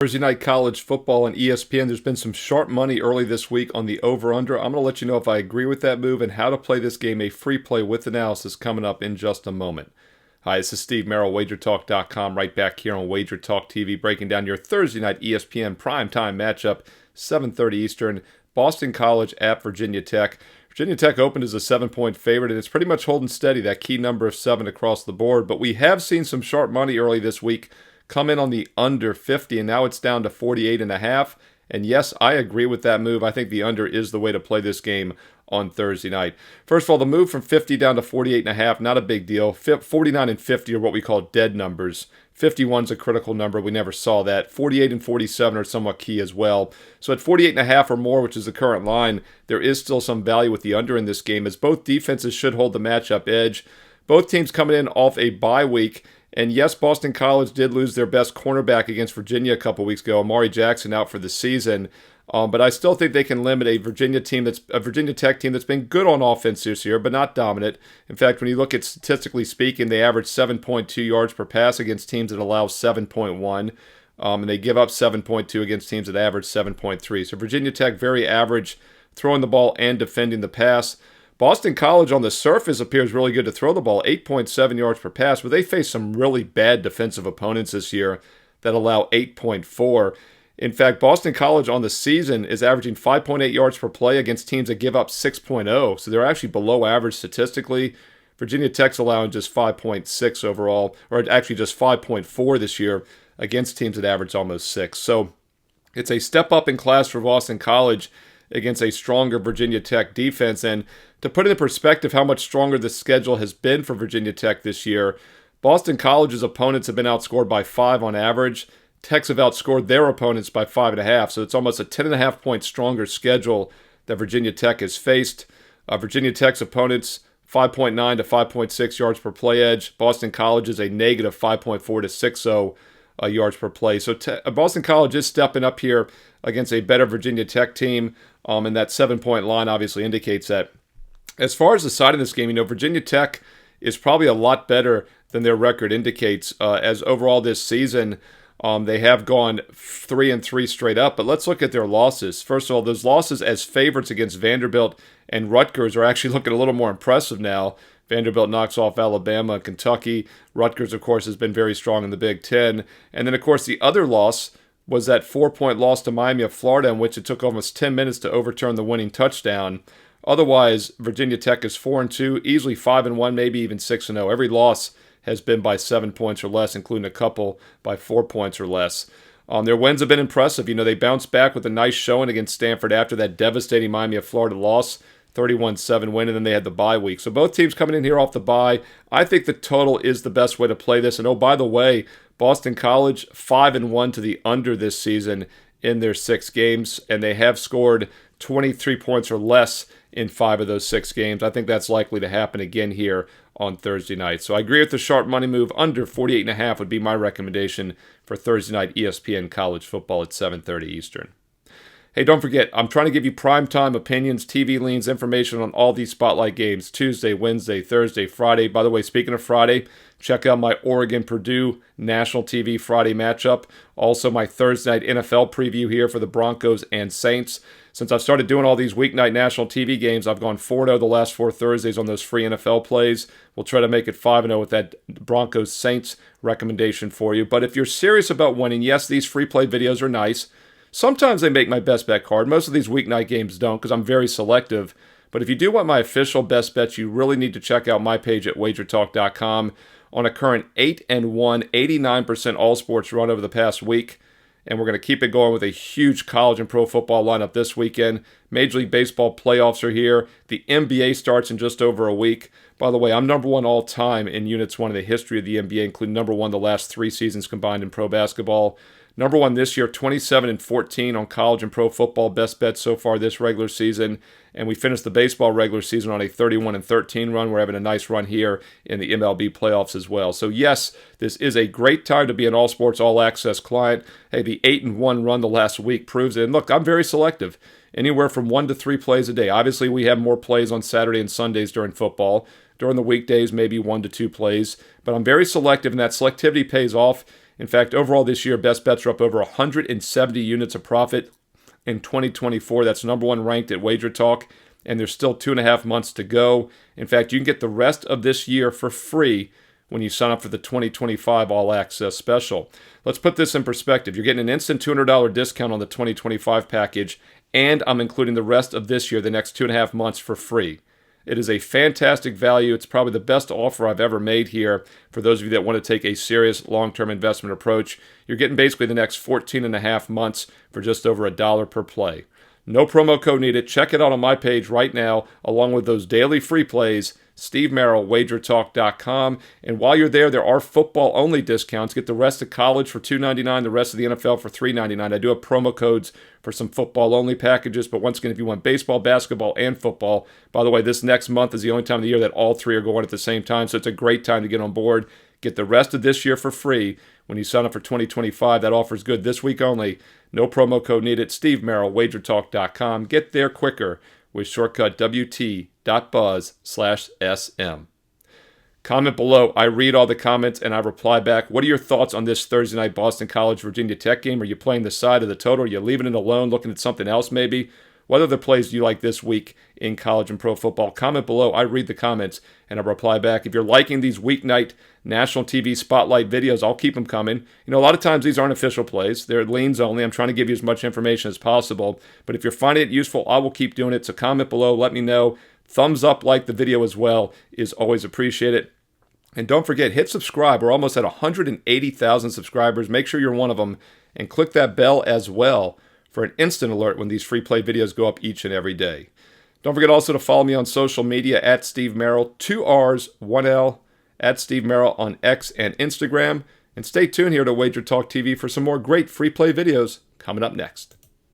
Thursday night college football on ESPN. There's been some sharp money early this week on the over-under. I'm going to let you know if I agree with that move and how to play this game. A free play with analysis coming up in just a moment. Hi, this is Steve Merrill, WagerTalk.com, right back here on Wager Talk TV, breaking down your Thursday night ESPN primetime matchup, 7:30 Eastern, Boston College at Virginia Tech. Virginia Tech opened as a 7-point favorite, and it's pretty much holding steady, that key number of 7 across the board. But we have seen some sharp money early this week come in on the under 50, and now it's down to 48.5. And yes, I agree with that move. I think the under is the way to play this game on Thursday night. First of all, the move from 50 down to 48.5, not a big deal. 49 and 50 are what we call dead numbers. 51 is a critical number. We never saw that. 48 and 47 are somewhat key as well. So at 48.5 or more, which is the current line, there is still some value with the under in this game, as both defenses should hold the matchup edge. Both teams coming in off a bye week. And yes, Boston College did lose their best cornerback against Virginia a couple weeks ago. Amari Jackson out for the season. But I still think they can limit a Virginia Tech team that's been good on offense this year, but not dominant. In fact, when you look at statistically speaking, they average 7.2 yards per pass against teams that allow 7.1. And they give up 7.2 against teams that average 7.3. So Virginia Tech, very average, throwing the ball and defending the pass. Boston College on the surface appears really good to throw the ball, 8.7 yards per pass, but they face some really bad defensive opponents this year that allow 8.4. In fact, Boston College on the season is averaging 5.8 yards per play against teams that give up 6.0, so they're actually below average statistically. Virginia Tech's allowing just 5.6 overall, or actually just 5.4 this year against teams that average almost 6. So it's a step up in class for Boston College against a stronger Virginia Tech defense. And to put into perspective how much stronger the schedule has been for Virginia Tech this year, Boston College's opponents have been outscored by 5 on average. Techs have outscored their opponents by 5.5, so it's almost a 10.5 point stronger schedule that Virginia Tech has faced. Virginia Tech's opponents, 5.9 to 5.6 yards per play edge. Boston College is a negative 5.4 to 6.0 yards per play. So Boston College is stepping up here against a better Virginia Tech team, and that 7-point line obviously indicates that. As far as the side of this game, Virginia Tech is probably a lot better than their record indicates. As overall this season, they have gone 3-3 straight up. But let's look at their losses. First of all, those losses as favorites against Vanderbilt and Rutgers are actually looking a little more impressive now. Vanderbilt knocks off Alabama and Kentucky. Rutgers, of course, has been very strong in the Big Ten. And then, of course, the other loss was that 4-point loss to Miami of Florida, in which it took almost 10 minutes to overturn the winning touchdown. Otherwise, Virginia Tech is 4-2, easily 5-1, maybe even 6-0. Every loss has been by 7 points or less, including a couple by 4 points or less. Their wins have been impressive. They bounced back with a nice showing against Stanford after that devastating Miami of Florida loss, 31-7 win, and then they had the bye week. So both teams coming in here off the bye. I think the total is the best way to play this. And oh, by the way, Boston College 5-1 to the under this season in their 6 games, and they have scored 23 points or less in 5 of those 6 games. I think that's likely to happen again here on Thursday night. So I agree with the sharp money move. Under 48.5 would be my recommendation for Thursday night ESPN college football at 7:30 Eastern. Hey, don't forget, I'm trying to give you primetime opinions, TV leans, information on all these spotlight games, Tuesday, Wednesday, Thursday, Friday. By the way, speaking of Friday, check out my Oregon-Purdue national TV Friday matchup. Also, my Thursday night NFL preview here for the Broncos and Saints. Since I've started doing all these weeknight national TV games, I've gone 4-0 the last 4 Thursdays on those free NFL plays. We'll try to make it 5-0 with that Broncos-Saints recommendation for you. But if you're serious about winning, yes, these free play videos are nice. Sometimes they make my best bet card. Most of these weeknight games don't because I'm very selective. But if you do want my official best bets, you really need to check out my page at wagertalk.com on a current 8-1, 89% all sports run over the past week. And we're going to keep it going with a huge college and pro football lineup this weekend. Major League Baseball playoffs are here. The NBA starts in just over a week. By the way, I'm number 1 all time in units 1 in the history of the NBA, including number 1 the last 3 seasons combined in pro basketball. Number 1 this year, 27-14 on college and pro football best bets so far this regular season. And we finished the baseball regular season on a 31-13 run. We're having a nice run here in the MLB playoffs as well. So yes, this is a great time to be an all sports, all access client. Hey, the 8-1 run the last week proves it. And look, I'm very selective. Anywhere from 1 to 3 plays a day. Obviously, we have more plays on Saturday and Sundays during football. During the weekdays, maybe 1 to 2 plays. But I'm very selective, and that selectivity pays off. In fact, overall this year, best bets are up over 170 units of profit in 2024. That's number one ranked at Wager Talk, and there's still 2.5 months to go. In fact, you can get the rest of this year for free when you sign up for the 2025 All Access Special. Let's put this in perspective. You're getting an instant $200 discount on the 2025 package, and I'm including the rest of this year, the next 2.5 months, for free. It is a fantastic value. It's probably the best offer I've ever made here for those of you that want to take a serious long-term investment approach. You're getting basically the next 14.5 months for just over $1 per play. No promo code needed. Check it out on my page right now, along with those daily free plays, Steve Merrill, wagertalk.com. And while you're there are football-only discounts. Get the rest of college for $2.99, the rest of the NFL for $3.99. I do have promo codes for some football-only packages, but once again, if you want baseball, basketball, and football, by the way, this next month is the only time of the year that all three are going at the same time, so it's a great time to get on board. Get the rest of this year for free when you sign up for 2025. That offer is good this week only. No promo code needed. Steve Merrill, wagertalk.com. Get there quicker with shortcut wt.buzz/SM. Comment below. I read all the comments and I reply back. What are your thoughts on this Thursday night Boston College Virginia Tech game? Are you playing the side of the total? Are you leaving it alone, looking at something else maybe? What other plays do you like this week in college and pro football? Comment below. I read the comments and I reply back. If you're liking these weeknight national TV spotlight videos, I'll keep them coming. You know, a lot of times these aren't official plays. They're leans only. I'm trying to give you as much information as possible. But if you're finding it useful, I will keep doing it. So comment below. Let me know. Thumbs up, like the video as well, is always appreciated. And don't forget, hit subscribe. We're almost at 180,000 subscribers. Make sure you're one of them. And click that bell as well for an instant alert when these free play videos go up each and every day. Don't forget also to follow me on social media at Steve Merrill, 2 R's, 1 L, at Steve Merrill on X and Instagram. And stay tuned here to Wager Talk TV for some more great free play videos coming up next.